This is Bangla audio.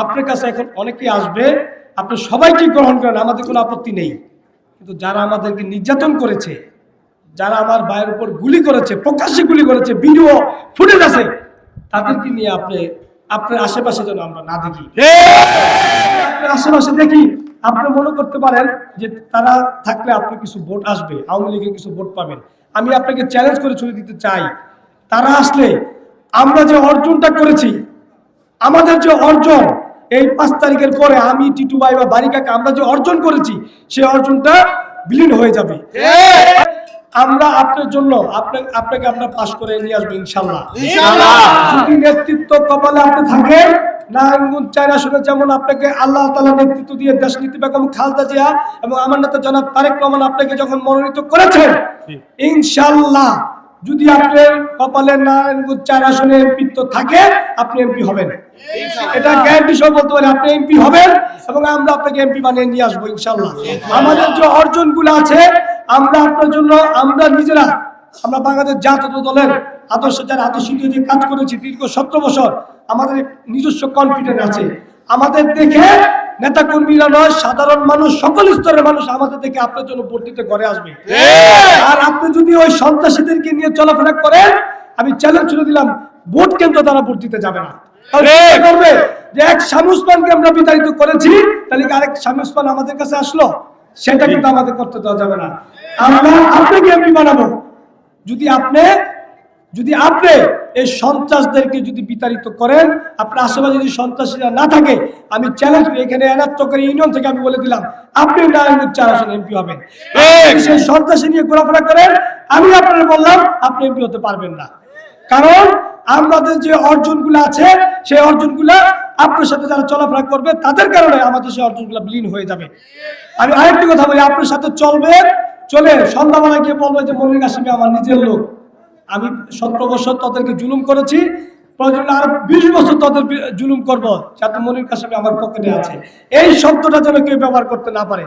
আপনার কাছে এখন অনেকেই আসবে, আপনি সবাইকে গ্রহণ করেন, আমাদের কোনো আপত্তি নেই। কিন্তু যারা আমাদেরকে নির্যাতন করেছে, যারা আমার ভাইয়ের উপর গুলি করেছে, প্রকাশ্যে গুলি করেছে, ভিডিও ফুটেজ আছে, তাদেরকে নিয়ে আপনার আশেপাশে যেন আমরা না দেখি। আপনার আশেপাশে দেখি, আপনি মনে করতে পারেন যে তারা থাকলে আপনার কিছু ভোট আসবে, আওয়ামী লীগের কিছু ভোট পাবেন। আমি আপনাকে চ্যালেঞ্জ করে ছুড়ে দিতে চাই, তারা আসলে আমরা যে অর্জনটা করেছি, আমাদের যে অর্জন এই 5 তারিখের পরে আমি টিটু ভাই বা বারিকাকে আমরা যে অর্জন করেছি, সেই অর্জনটা বিলীন হয়ে যাবে। আমরা আপনার জন্য আপনাকে আমরা পাশ করে নিয়ে আসবো ইনশাল্লাহ। যদি নেতৃত্ব কপালে আপনি থাকেন, নারায়ণগঞ্জ 4 আসনে যেমন আপনাকে আল্লাহ তাআলা নেতৃত্ব দিয়ে দেশনীতি বেগম খালেদা জিয়া এবং আমার নেতা জনাব তারেক রহমান আপনাকে যখন মনোনীত করেছেন, ইনশাল্লাহ যদি আপনার কপালে নারায়ণগঞ্জ 4 আসনে এমপিত্ব থাকে, আপনি এমপি হবেন। এটা গ্যারান্টি সহ বলতে পারি, আপনি এমপি হবেন এবং আমরা আপনাকে এমপি বানিয়ে নিয়ে আসবো ইনশাল্লাহ। আমাদের যে অর্জনগুলো আছে, আমরা আপনার জন্য আমরা নিজেরা, আমরা বাংলাদেশ জাতীয় দলের আদর্শ যারা আদর্শিত যে কাজ করেছি দীর্ঘ 17 বছর, আমাদের নিজস্ব কনফিডেন্স আছে। আমাদের দেখে নেতা কর্মীরা নয়, সাধারণ মানুষ, সকল স্তরের মানুষ আমাদের দেখে আপনার জন্য ভোট দিতে ঘরে আসবে। আর আপনি যদি ওই সন্ত্রাসীদেরকে নিয়ে চলাফেরা করেন, আমি চ্যালেঞ্জ ছুড়ে দিলাম, ভোট কেন্দ্র তারা ভোট দিতে যাবে না। করবে যে এক স্বামী উসমানকে আমরা বিতাড়িত করেছি, তাহলে আরেক স্বামী উসমান আমাদের কাছে আসলো, সেটা কিন্তু আমাদের করতে দেওয়া যাবে না। আমরা আপনাকে এমপি বানাবো যদি আপনি এই সন্ত্রাসদেরকে যদি বিতাড়িত করেন, আপনার আশেপাশে যদি সন্ত্রাসীরা না থাকে, আমি চ্যালেঞ্জ করি, এখানে এনাত্তকরী ইউনিয়ন থেকে আমি বলে দিলাম, আপনি নারায়ণগঞ্জ 4 আসনে এমপি হবেন। সেই সন্ত্রাসী নিয়ে ঘোরাফেরা করেন, আমি আপনারা বললাম আপনি এমপি হতে পারবেন না। কারণ আমাদের যে অর্জনগুলো আছে, সেই অর্জনগুলো আপনার সাথে যারা চলাফেরা করবে, তাদের কারণে আমাদের সেই অর্জনগুলো বিলীন হয়ে যাবে। আমি আরেকটি কথা বলি, আপনার সাথে চলে সন্ধ্যাবেলা গিয়ে বলবে যে মনির কাসেমি আমার নিজের লোক, আমি 17 বছর তাদেরকে জুলুম করেছি, প্রয়োজনে আরো 20 বছর তাদের জুলুম করবো, যাতে মনির কাসেমি আমার পকেটে আছে, এই শব্দটা যেন কেউ ব্যবহার করতে না পারে।